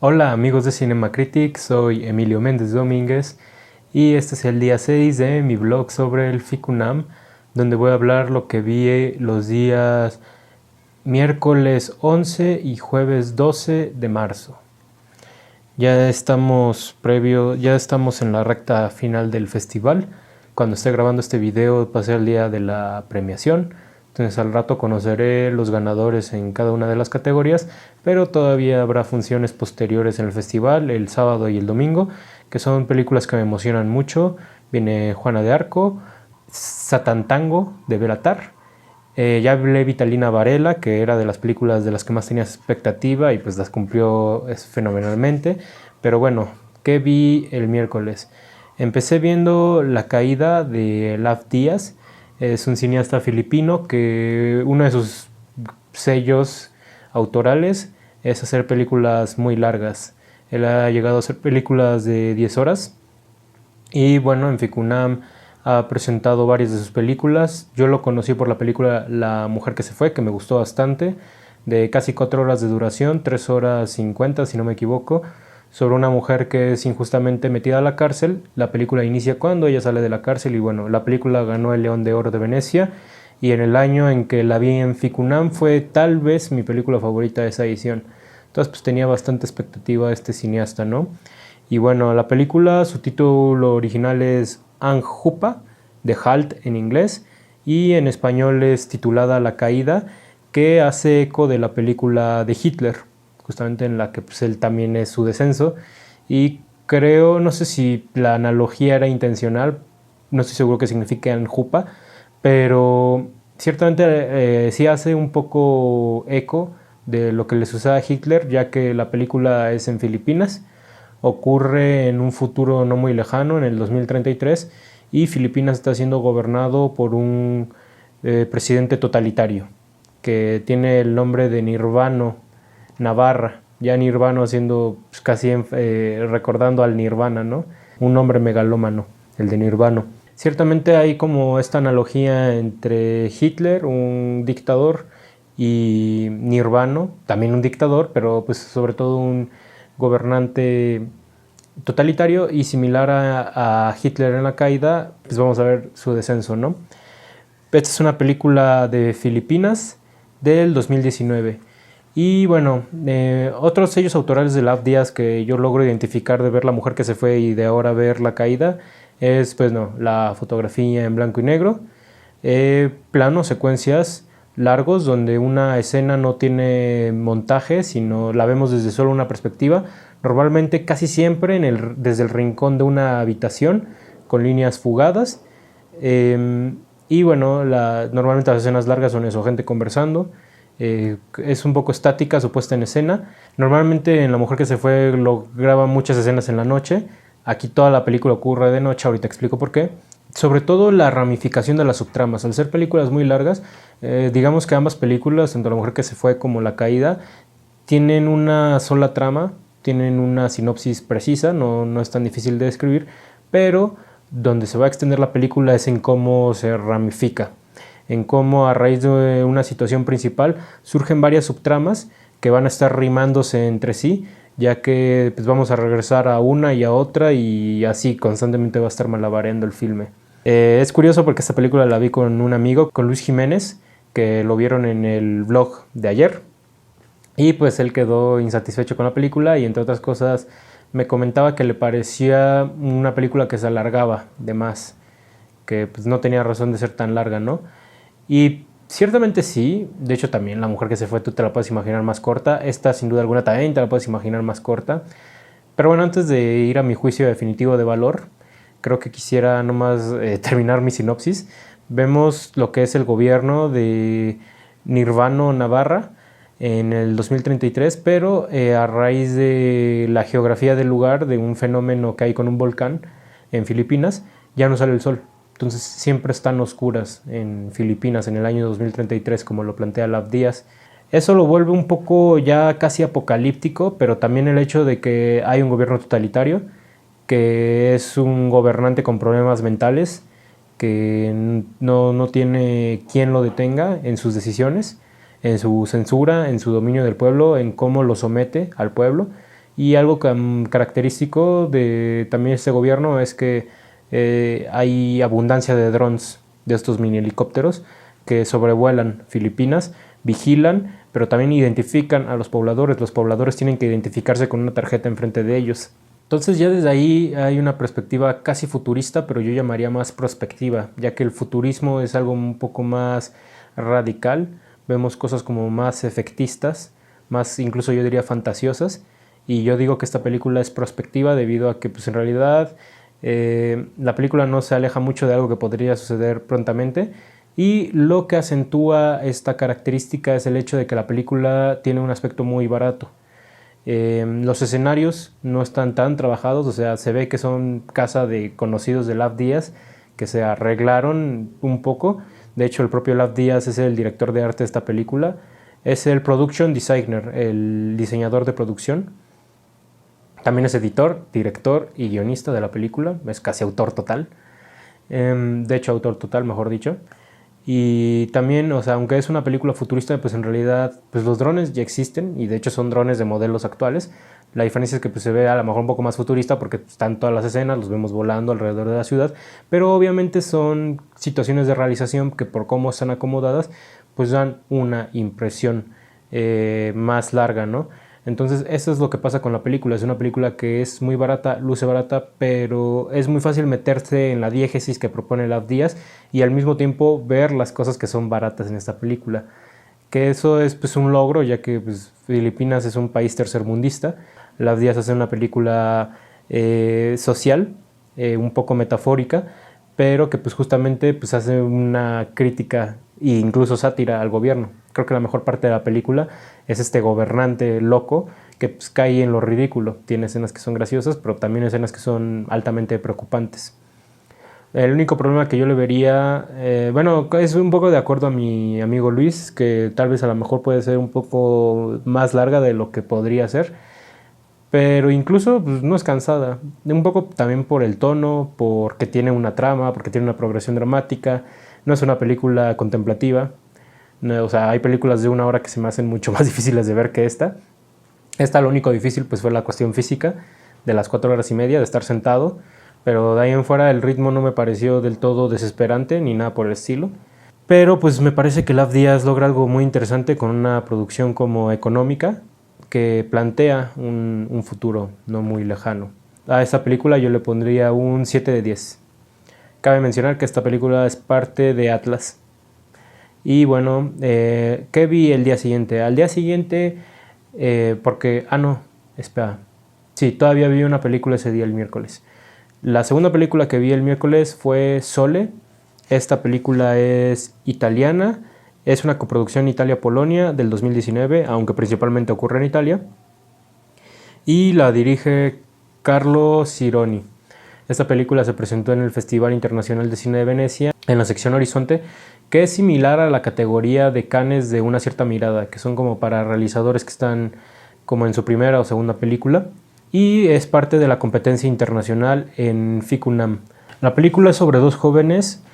Hola amigos de Cinema Critic, soy Emilio Méndez Domínguez y este es el día 6 de mi blog sobre el FICUNAM, donde voy a hablar lo que vi los días miércoles 11 y jueves 12 de marzo. Ya estamos en la recta final del festival. Cuando esté grabando este video va a ser el día de la premiación. Entonces al rato conoceré los ganadores en cada una de las categorías, pero todavía habrá funciones posteriores en el festival, el sábado y el domingo, que son películas que me emocionan mucho. Viene Juana de Arco, Satantango de Belatar. Ya hablé Vitalina Varela, que era de las películas de las que más tenía expectativa y pues las cumplió fenomenalmente. Pero bueno, ¿qué vi el miércoles? Empecé viendo La Caída de Lav Díaz. Es un cineasta filipino que uno de sus sellos autorales es hacer películas muy largas. Él ha llegado a hacer películas de 10 horas y bueno, en Ficunam ha presentado varias de sus películas. Yo lo conocí por la película La Mujer que se fue, que me gustó bastante, de casi 4 horas de duración, 3 horas 50 si no me equivoco, sobre una mujer que es injustamente metida a la cárcel. La película inicia cuando ella sale de la cárcel y bueno, la película ganó el León de Oro de Venecia y en el año en que la vi en Ficunam fue tal vez mi película favorita de esa edición. Entonces pues tenía bastante expectativa este cineasta, ¿no? Y bueno, la película, su título original es Ang Hupa, de Halt en inglés, y en español es titulada La Caída, que hace eco de la película de Hitler, justamente en la que pues, él también es su descenso. Y creo, no sé si la analogía era intencional, no estoy seguro qué significa Ang Hupa, pero ciertamente sí hace un poco eco de lo que le sucede a Hitler, ya que la película es en Filipinas. Ocurre en un futuro no muy lejano, en el 2033, y Filipinas está siendo gobernado por un presidente totalitario que tiene el nombre de Nirvano Navarra. Ya Nirvano haciendo pues, casi recordando al Nirvana, ¿no? Un nombre megalómano, el de Nirvano. Ciertamente hay como esta analogía entre Hitler, un dictador, y Nirvano, también un dictador, pero pues sobre todo un gobernante totalitario y similar a Hitler en La Caída, pues vamos a ver su descenso, ¿no? Esta es una película de Filipinas del 2019. Y bueno, otros sellos autorales de Lav Díaz que yo logro identificar de ver La Mujer que se fue y de ahora ver La Caída es, pues no, la fotografía en blanco y negro, planos, secuencias largos donde una escena no tiene montaje, sino la vemos desde solo una perspectiva, normalmente casi siempre desde el rincón de una habitación con líneas fugadas. Y bueno, normalmente las escenas largas son eso, gente conversando. Es un poco estática su puesta en escena. Normalmente en La Mujer que se fue lo graba muchas escenas en la noche. Aquí toda la película ocurre de noche, ahorita explico por qué. Sobre todo la ramificación de las subtramas. Al ser películas muy largas, digamos que ambas películas, tanto La Mujer que se fue como La Caída, tienen una sola trama, tienen una sinopsis precisa, no es tan difícil de describir, pero donde se va a extender la película es en cómo se ramifica, en cómo a raíz de una situación principal surgen varias subtramas que van a estar rimándose entre sí, ya que pues, vamos a regresar a una y a otra y así constantemente va a estar malabareando el filme. Es curioso porque esta película la vi con un amigo, con Luis Jiménez, que lo vieron en el vlog de ayer, y pues él quedó insatisfecho con la película y entre otras cosas me comentaba que le parecía una película que se alargaba de más, que pues no tenía razón de ser tan larga, ¿no? Y ciertamente sí, de hecho también La Mujer que se fue tú te la puedes imaginar más corta, esta sin duda alguna también te la puedes imaginar más corta. Pero bueno, antes de ir a mi juicio definitivo de valor, creo que quisiera nomás terminar mi sinopsis. Vemos lo que es el gobierno de Nirvano Navarra en el 2033, pero a raíz de la geografía del lugar, de un fenómeno que hay con un volcán en Filipinas, ya no sale el sol. Entonces siempre están oscuras en Filipinas en el año 2033, como lo plantea Lav Díaz. Eso lo vuelve un poco ya casi apocalíptico, pero también el hecho de que hay un gobierno totalitario, que es un gobernante con problemas mentales, que no tiene quien lo detenga en sus decisiones, en su censura, en su dominio del pueblo, en cómo lo somete al pueblo. Y algo característico de también este gobierno es que hay abundancia de drones, de estos mini helicópteros que sobrevuelan Filipinas, vigilan, pero también identifican a los pobladores. Los pobladores tienen que identificarse con una tarjeta enfrente de ellos. Entonces ya desde ahí hay una perspectiva casi futurista, pero yo llamaría más prospectiva, ya que el futurismo es algo un poco más radical. Vemos cosas como más efectistas, más incluso yo diría fantasiosas. Y yo digo que esta película es prospectiva debido a que pues en realidad la película no se aleja mucho de algo que podría suceder prontamente. Y lo que acentúa esta característica es el hecho de que la película tiene un aspecto muy barato. Los escenarios no están tan trabajados, o sea, se ve que son casa de conocidos de Lav Díaz que se arreglaron un poco. De hecho, el propio Lav Díaz es el director de arte de esta película. Es el production designer, el diseñador de producción. También es editor, director y guionista de la película. Es casi autor total. De hecho, autor total, mejor dicho. Y también, o sea, aunque es una película futurista, pues en realidad pues los drones ya existen y de hecho son drones de modelos actuales. La diferencia es que pues, se ve a lo mejor un poco más futurista porque están todas las escenas, los vemos volando alrededor de la ciudad, pero obviamente son situaciones de realización que por cómo están acomodadas pues dan una impresión más larga, ¿no? Entonces eso es lo que pasa con la película. Es una película que es muy barata, luce barata, pero es muy fácil meterse en la diégesis que propone Lav Díaz y al mismo tiempo ver las cosas que son baratas en esta película. Que eso es pues un logro, ya que pues, Filipinas es un país tercermundista. Lav Díaz hace una película social, un poco metafórica, pero que pues justamente pues hace una crítica e incluso sátira al gobierno. Creo que la mejor parte de la película es este gobernante loco que pues, cae en lo ridículo. Tiene escenas que son graciosas, pero también escenas que son altamente preocupantes. El único problema que yo le vería, bueno, es un poco de acuerdo a mi amigo Luis, que tal vez a lo mejor puede ser un poco más larga de lo que podría ser, pero incluso pues, no es cansada. Un poco también por el tono, porque tiene una trama, porque tiene una progresión dramática. No es una película contemplativa. No, o sea, hay películas de 1 hora que se me hacen mucho más difíciles de ver que esta. Esta lo único difícil pues fue la cuestión física de las 4 horas y media de estar sentado, pero de ahí en fuera el ritmo no me pareció del todo desesperante ni nada por el estilo. Pero pues me parece que Lav Díaz logra algo muy interesante con una producción como económica que plantea un futuro no muy lejano. A esta película yo le pondría un 7 de 10. Cabe mencionar que esta película es parte de Atlas. Y bueno, ¿qué vi el día siguiente? Al día siguiente, porque... Ah, no, espera. Sí, todavía vi una película ese día, el miércoles. La segunda película que vi el miércoles fue Sole. Esta película es italiana. Es una coproducción Italia-Polonia del 2019, aunque principalmente ocurre en Italia. Y la dirige Carlo Sironi. Esta película se presentó en el Festival Internacional de Cine de Venecia, en la sección Horizonte, que es similar a la categoría de Cannes de Una cierta mirada, que son como para realizadores que están como en su primera o segunda película, y es parte de la competencia internacional en FICUNAM. La película es sobre dos jóvenes,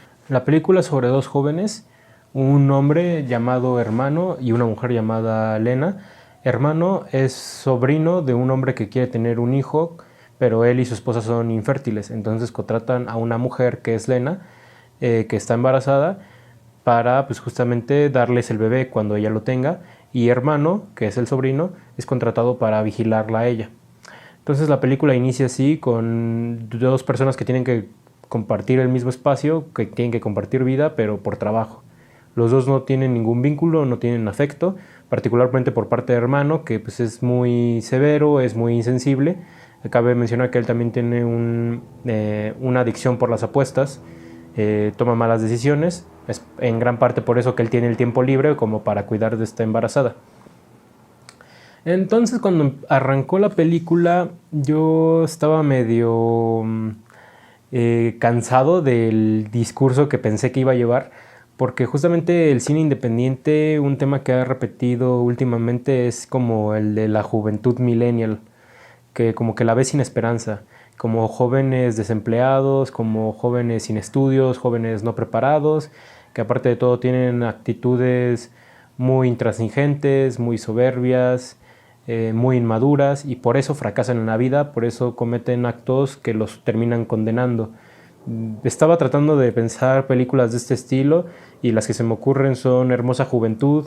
un hombre llamado Hermano y una mujer llamada Lena. Hermano es sobrino de un hombre que quiere tener un hijo, pero él y su esposa son infértiles, entonces contratan a una mujer que es Lena, que está embarazada, para pues justamente darles el bebé cuando ella lo tenga, y Hermano, que es el sobrino, es contratado para vigilarla a ella. Entonces la película inicia así, con dos personas que tienen que compartir el mismo espacio, que tienen que compartir vida, pero por trabajo. Los dos no tienen ningún vínculo, no tienen afecto, particularmente por parte de Hermano, que pues es muy severo, es muy insensible. Cabe mencionar que él también tiene una adicción por las apuestas, toma malas decisiones, es en gran parte por eso que él tiene el tiempo libre como para cuidar de esta embarazada. Entonces cuando arrancó la película yo estaba medio cansado del discurso que pensé que iba a llevar, porque justamente el cine independiente, un tema que ha repetido últimamente es como el de la juventud millennial, que como que la ve sin esperanza, como jóvenes desempleados, como jóvenes sin estudios, jóvenes no preparados, que aparte de todo tienen actitudes muy intransigentes, muy soberbias, muy inmaduras y por eso fracasan en la vida, por eso cometen actos que los terminan condenando. Estaba tratando de pensar películas de este estilo y las que se me ocurren son Hermosa Juventud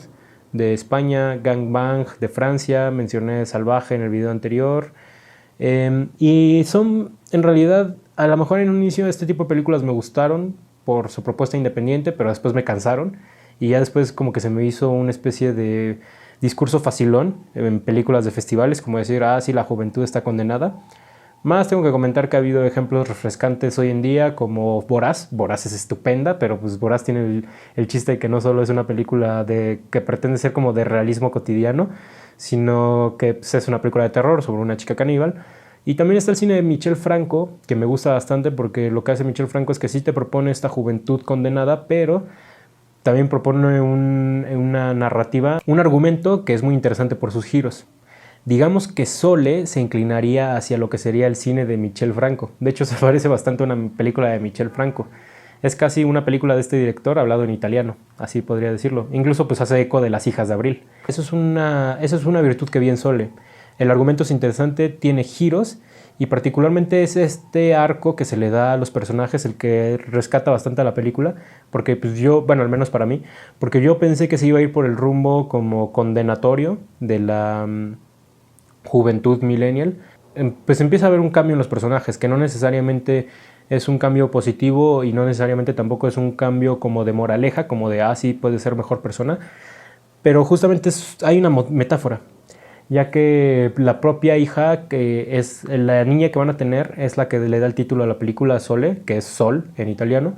de España, Gang Bang de Francia, mencioné Salvaje en el video anterior, y son en realidad, a lo mejor en un inicio este tipo de películas me gustaron por su propuesta independiente, pero después me cansaron y ya después como que se me hizo una especie de discurso facilón en películas de festivales, como decir, ah, sí, la juventud está condenada. Más tengo que comentar que ha habido ejemplos refrescantes hoy en día, como Boraz. Boraz es estupenda, pero pues Boraz tiene el chiste de que no solo es una película que pretende ser como de realismo cotidiano, sino que pues, es una película de terror sobre una chica caníbal. Y también está el cine de Michel Franco, que me gusta bastante porque lo que hace Michel Franco es que sí te propone esta juventud condenada, pero también propone una narrativa, un argumento que es muy interesante por sus giros. Digamos que Sole se inclinaría hacia lo que sería el cine de Michel Franco. De hecho, se parece bastante a una película de Michel Franco. Es casi una película de este director hablado en italiano, así podría decirlo. Incluso pues hace eco de Las hijas de Abril. Eso es una virtud que vi en Sole. El argumento es interesante, tiene giros y particularmente es este arco que se le da a los personajes el que rescata bastante a la película, porque pues yo, bueno, al menos para mí, porque yo pensé que se iba a ir por el rumbo como condenatorio de la juventud millennial. Pues empieza a haber un cambio en los personajes, que no necesariamente es un cambio positivo y no necesariamente tampoco es un cambio como de moraleja, como de, ah, sí, puede ser mejor persona, pero justamente hay una metáfora, ya que la propia hija, que es la niña que van a tener, es la que le da el título a la película Sole, que es Sol en italiano,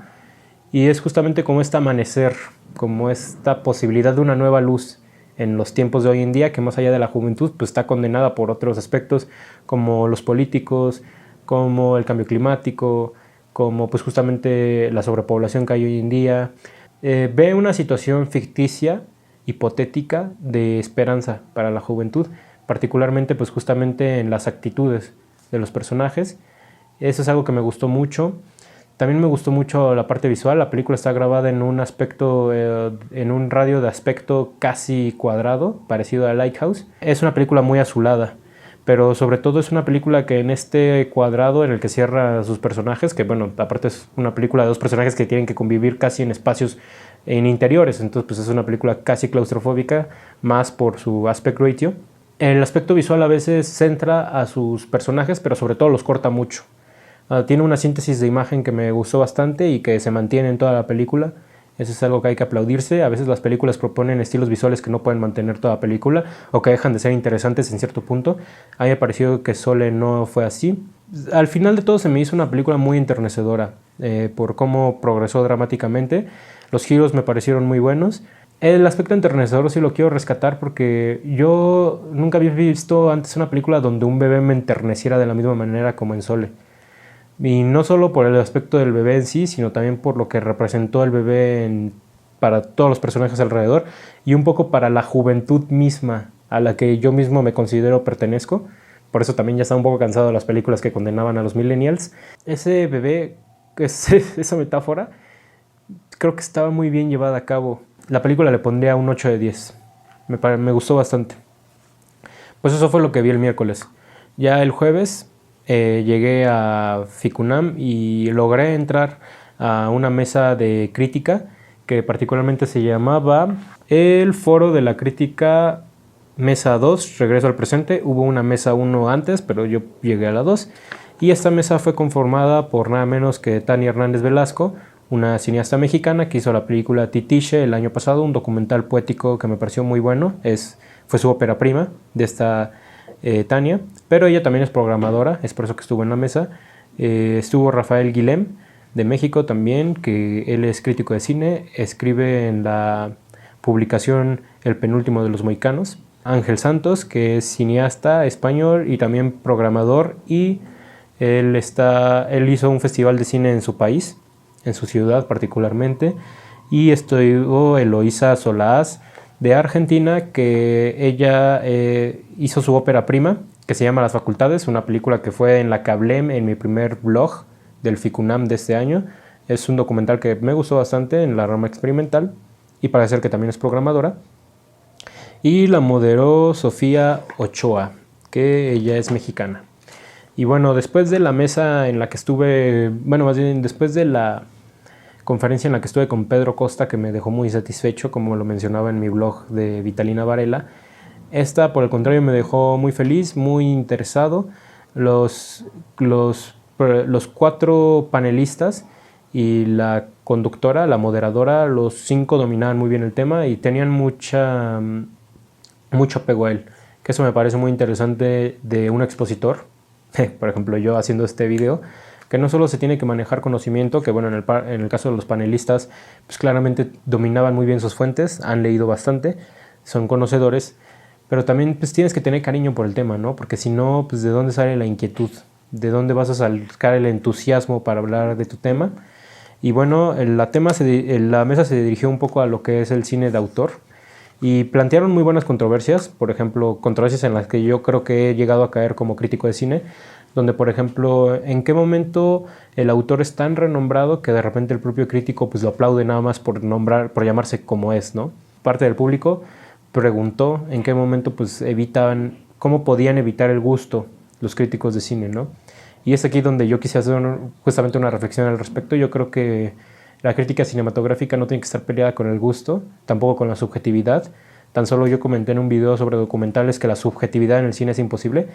y es justamente como este amanecer, como esta posibilidad de una nueva luz en los tiempos de hoy en día, que más allá de la juventud, pues está condenada por otros aspectos, como los políticos, como el cambio climático, como pues justamente la sobrepoblación que hay hoy en día. Ve una situación ficticia, hipotética, de esperanza para la juventud, particularmente pues justamente en las actitudes de los personajes. Eso es algo que me gustó mucho. También me gustó mucho la parte visual. La película está grabada en un aspecto, en un radio de aspecto casi cuadrado, parecido a Lighthouse. Es una película muy azulada, pero sobre todo es una película que en este cuadrado en el que cierra sus personajes, que bueno, aparte es una película de dos personajes que tienen que convivir casi en espacios en interiores, entonces pues es una película casi claustrofóbica, más por su aspect ratio. El aspecto visual a veces centra a sus personajes, pero sobre todo los corta mucho. Tiene una síntesis de imagen que me gustó bastante y que se mantiene en toda la película. Eso es algo que hay que aplaudirse. A veces las películas proponen estilos visuales que no pueden mantener toda la película o que dejan de ser interesantes en cierto punto. A mí me pareció que Sole no fue así. Al final de todo se me hizo una película muy enternecedora por cómo progresó dramáticamente. Los giros me parecieron muy buenos. El aspecto enternecedor sí lo quiero rescatar porque yo nunca había visto antes una película donde un bebé me enterneciera de la misma manera como en Sole. Y no solo por el aspecto del bebé en sí, sino también por lo que representó el bebé para todos los personajes alrededor y un poco para la juventud misma a la que yo mismo me considero pertenezco. Por eso también ya estaba un poco cansado de las películas que condenaban a los millennials. Ese bebé, esa metáfora, creo que estaba muy bien llevada a cabo. La película le pondría un 8 de 10. Me gustó bastante. Pues eso fue lo que vi el miércoles. Ya el jueves llegué a Ficunam y logré entrar a una mesa de crítica que particularmente se llamaba el Foro de la Crítica Mesa 2, Regreso al Presente. Hubo una mesa 1 antes, pero yo llegué a la 2. Y esta mesa fue conformada por nada menos que Tania Hernández Velasco, una cineasta mexicana que hizo la película Titiche el año pasado, un documental poético que me pareció muy bueno. Fue su ópera prima de esta Tania, pero ella también es programadora, es por eso que estuvo en la mesa. Estuvo Rafael Guilhem de México también, que él es crítico de cine, escribe en la publicación El penúltimo de los mohicanos. Ángel Santos, que es cineasta español y también programador, y él hizo un festival de cine en su país, en su ciudad particularmente. Y estuvo Eloísa Solaás de Argentina, que ella hizo su ópera prima, que se llama Las Facultades, una película que fue en la que hablé en mi primer blog del Ficunam de este año. Es un documental que me gustó bastante en la rama experimental y parece ser que también es programadora. y la moderó Sofía Ochoa, que ella es mexicana. Y bueno, después de la mesa en la que estuve, bueno, más bien después de la conferencia en la que estuve con Pedro Costa, que me dejó muy satisfecho, como lo mencionaba en mi blog de Vitalina Varela, esta por el contrario me dejó muy feliz, muy interesado. Los 4 panelistas y la conductora, la moderadora, los 5 dominaban muy bien el tema y tenían mucho apego a él, que eso me parece muy interesante de un expositor. Por ejemplo, yo haciendo este video, que no solo se tiene que manejar conocimiento, que bueno, en el caso de los panelistas, pues claramente dominaban muy bien sus fuentes, han leído bastante, son conocedores, pero también pues tienes que tener cariño por el tema, ¿no? Porque si no, pues ¿de dónde sale la inquietud? ¿De dónde vas a sacar el entusiasmo para hablar de tu tema? Y bueno, la mesa se dirigió un poco a lo que es el cine de autor y plantearon muy buenas controversias, por ejemplo, controversias en las que yo creo que he llegado a caer como crítico de cine, donde por ejemplo, en qué momento el autor es tan renombrado que de repente el propio crítico pues lo aplaude nada más por llamarse como es, ¿no? Parte del público preguntó en qué momento pues cómo podían evitar el gusto los críticos de cine, ¿no? Y es aquí donde yo quise hacer justamente una reflexión al respecto. Yo creo que la crítica cinematográfica no tiene que estar peleada con el gusto, tampoco con la subjetividad. Tan solo yo comenté en un video sobre documentales que la subjetividad en el cine es imposible.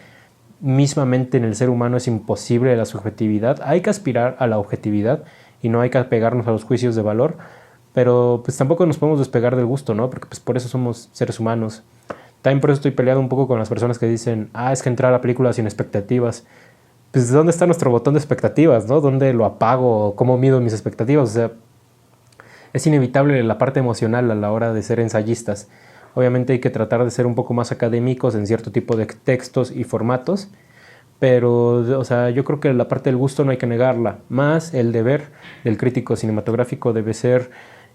Mismamente en el ser humano es imposible la subjetividad. Hay que aspirar a la objetividad y no hay que apegarnos a los juicios de valor, pero pues tampoco nos podemos despegar del gusto, ¿no? Porque pues por eso somos seres humanos. También por eso estoy peleado un poco con las personas que dicen, es que entrar a la película sin expectativas. Pues ¿dónde está nuestro botón de expectativas, no? ¿Dónde lo apago? ¿Cómo mido mis expectativas? O sea, es inevitable la parte emocional a la hora de ser ensayistas. Obviamente hay que tratar de ser un poco más académicos en cierto tipo de textos y formatos, pero o sea, yo creo que la parte del gusto no hay que negarla. Más el deber del crítico cinematográfico debe ser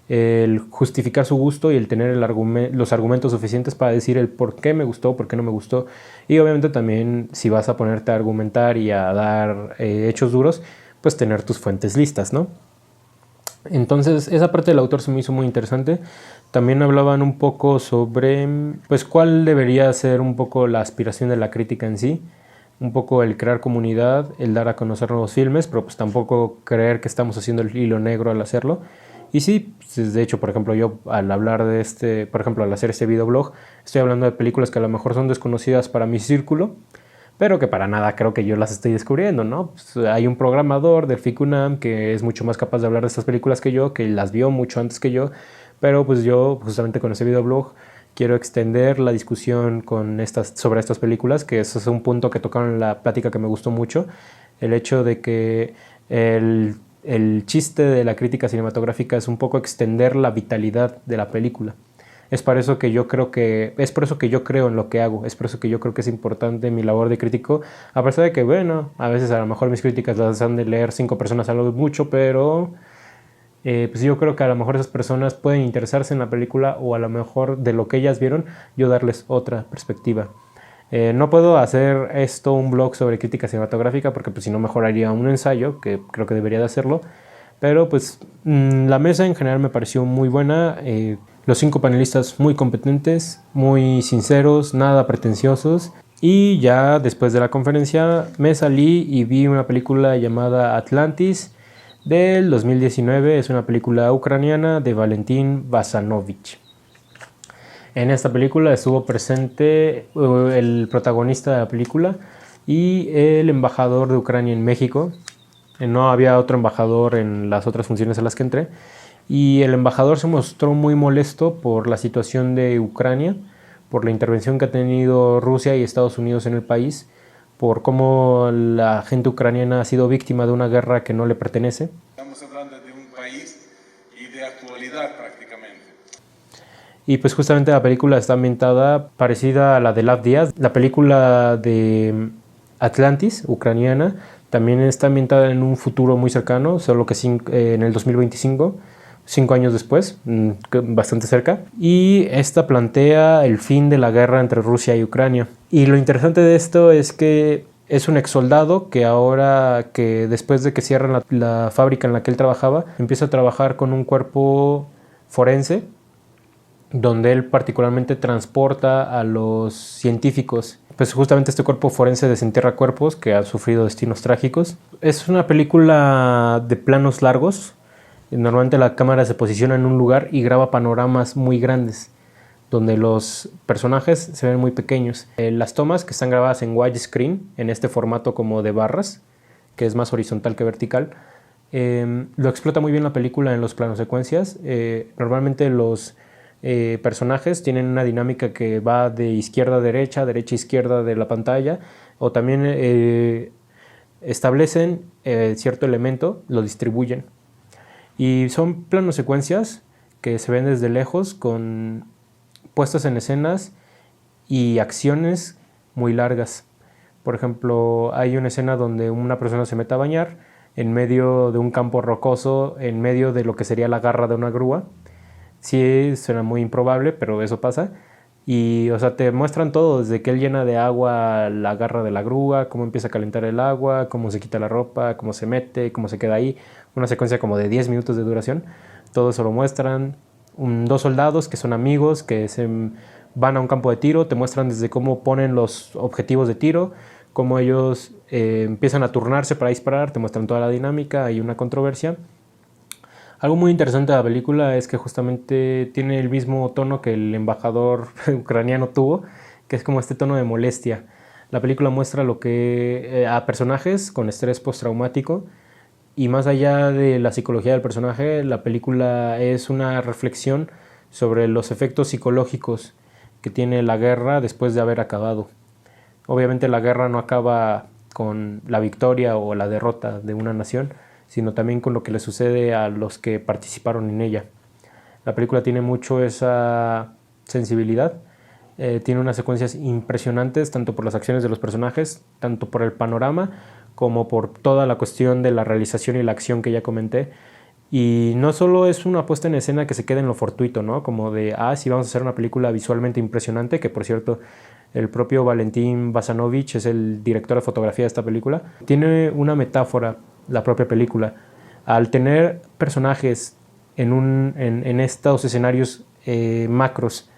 el justificar su gusto y el tener los argumentos suficientes para decir el por qué me gustó, por qué no me gustó. Y obviamente también si vas a ponerte a argumentar y a dar hechos duros, pues tener tus fuentes listas, ¿no? Entonces esa parte del autor se me hizo muy interesante. También hablaban un poco sobre pues cuál debería ser un poco la aspiración de la crítica en sí, un poco el crear comunidad, el dar a conocer nuevos filmes, pero pues tampoco creer que estamos haciendo el hilo negro al hacerlo. Y sí, pues, de hecho, por ejemplo, yo al hablar de por ejemplo, al hacer este videoblog, estoy hablando de películas que a lo mejor son desconocidas para mi círculo, pero que para nada creo que yo las estoy descubriendo, ¿no? Pues hay un programador del FICUNAM que es mucho más capaz de hablar de estas películas que yo, que las vio mucho antes que yo, pero pues yo justamente con ese videoblog quiero extender la discusión sobre estas películas, que eso es un punto que tocaron en la plática que me gustó mucho, el hecho de que el chiste de la crítica cinematográfica es un poco extender la vitalidad de la película. Es por eso que yo creo en lo que hago, es por eso que yo creo que es importante mi labor de crítico, a pesar de que, bueno, a veces a lo mejor mis críticas las han de leer 5 personas a lo mucho, pero pues yo creo que a lo mejor esas personas pueden interesarse en la película o a lo mejor de lo que ellas vieron, yo darles otra perspectiva. No puedo hacer esto un blog sobre crítica cinematográfica porque pues si no mejor haría un ensayo, que creo que debería de hacerlo, pero pues la mesa en general me pareció muy buena, los 5 panelistas muy competentes, muy sinceros, nada pretenciosos. Y ya después de la conferencia me salí y vi una película llamada Atlantis del 2019. Es una película ucraniana de Valentin Vasanovich. En esta película estuvo presente el protagonista de la película y el embajador de Ucrania en México. No había otro embajador en las otras funciones a las que entré. Y el embajador se mostró muy molesto por la situación de Ucrania, por la intervención que ha tenido Rusia y Estados Unidos en el país, por cómo la gente ucraniana ha sido víctima de una guerra que no le pertenece. Estamos hablando de un país y de actualidad prácticamente. Y pues justamente la película está ambientada parecida a la de Lav Díaz. La película de Atlantis, ucraniana, también está ambientada en un futuro muy cercano, solo que en el 2025. 5 años después, bastante cerca, y esta plantea el fin de la guerra entre Rusia y Ucrania. Y lo interesante de esto es que es un exsoldado que después de que cierran la fábrica en la que él trabajaba, empieza a trabajar con un cuerpo forense donde él particularmente transporta a los científicos. Pues justamente este cuerpo forense desentierra cuerpos que han sufrido destinos trágicos. Es una película de planos largos. Normalmente la cámara se posiciona en un lugar y graba panoramas muy grandes, donde los personajes se ven muy pequeños. Las tomas que están grabadas en widescreen, en este formato como de barras, que es más horizontal que vertical, lo explota muy bien la película en los planos secuencias. Normalmente los personajes tienen una dinámica que va de izquierda a derecha, derecha a izquierda de la pantalla, o también establecen cierto elemento, lo distribuyen. Y son planos secuencias que se ven desde lejos con puestas en escenas y acciones muy largas. Por ejemplo, hay una escena donde una persona se mete a bañar en medio de un campo rocoso, en medio de lo que sería la garra de una grúa. Sí, suena muy improbable, pero eso pasa. Y, o sea, te muestran todo, desde que él llena de agua la garra de la grúa, cómo empieza a calentar el agua, cómo se quita la ropa, cómo se mete, cómo se queda ahí. Una secuencia como de 10 minutos de duración. Todo eso lo muestran. Dos soldados que son amigos, que se van a un campo de tiro, te muestran desde cómo ponen los objetivos de tiro, cómo ellos empiezan a turnarse para disparar, te muestran toda la dinámica, hay una controversia. Algo muy interesante de la película es que justamente tiene el mismo tono que el embajador ucraniano tuvo, que es como este tono de molestia. La película muestra lo que a personajes con estrés postraumático, y más allá de la psicología del personaje, la película es una reflexión sobre los efectos psicológicos que tiene la guerra después de haber acabado. Obviamente la guerra no acaba con la victoria o la derrota de una nación, sino también con lo que le sucede a los que participaron en ella. La película tiene mucho esa sensibilidad, tiene unas secuencias impresionantes, tanto por las acciones de los personajes, tanto por el panorama, como por toda la cuestión de la realización y la acción que ya comenté. Y no solo es una puesta en escena que se queda en lo fortuito, ¿no? Como de, sí, vamos a hacer una película visualmente impresionante, que por cierto, el propio Valentín Basanovich es el director de fotografía de esta película. Tiene una metáfora la propia película. Al tener personajes en estos escenarios macros,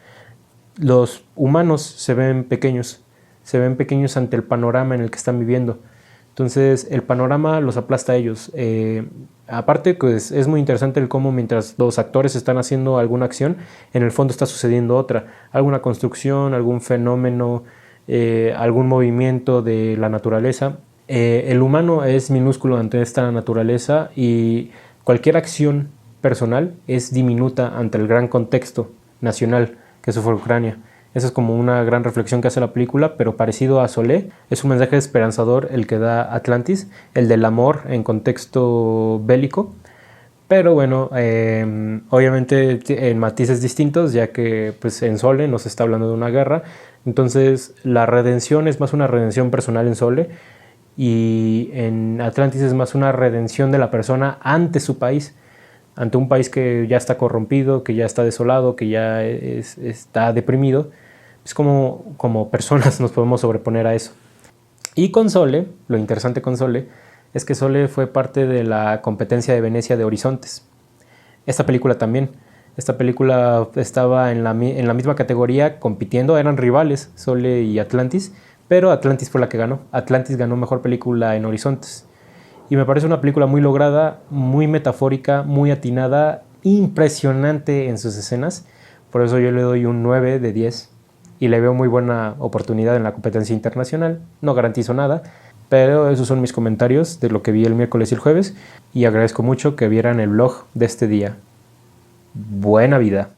los humanos se ven pequeños ante el panorama en el que están viviendo. Entonces el panorama los aplasta a ellos. Aparte, pues, es muy interesante el cómo mientras los actores están haciendo alguna acción, en el fondo está sucediendo otra. Alguna construcción, algún fenómeno, algún movimiento de la naturaleza. El humano es minúsculo ante esta naturaleza y cualquier acción personal es diminuta ante el gran contexto nacional que sufre Ucrania. Esa es como una gran reflexión que hace la película, pero parecido a Solé, es un mensaje esperanzador el que da Atlantis, el del amor en contexto bélico. Pero bueno, obviamente en matices distintos, ya que pues, en Sole nos está hablando de una guerra. Entonces la redención es más una redención personal en Sole, y en Atlantis es más una redención de la persona ante su país, ante un país que ya está corrompido, que ya está desolado, que ya está deprimido. Es como personas nos podemos sobreponer a eso. Y con Sole, lo interesante con Sole es que Sole fue parte de la competencia de Venecia de Horizontes. Esta película también. Esta película estaba en la misma categoría compitiendo, eran rivales, Sole y Atlantis, pero Atlantis fue la que ganó. Atlantis ganó mejor película en Horizontes. Y me parece una película muy lograda, muy metafórica, muy atinada, impresionante en sus escenas. Por eso yo le doy un 9 de 10 y le veo muy buena oportunidad en la competencia internacional. No garantizo nada, pero esos son mis comentarios de lo que vi el miércoles y el jueves, y agradezco mucho que vieran el vlog de este día. Buena vida.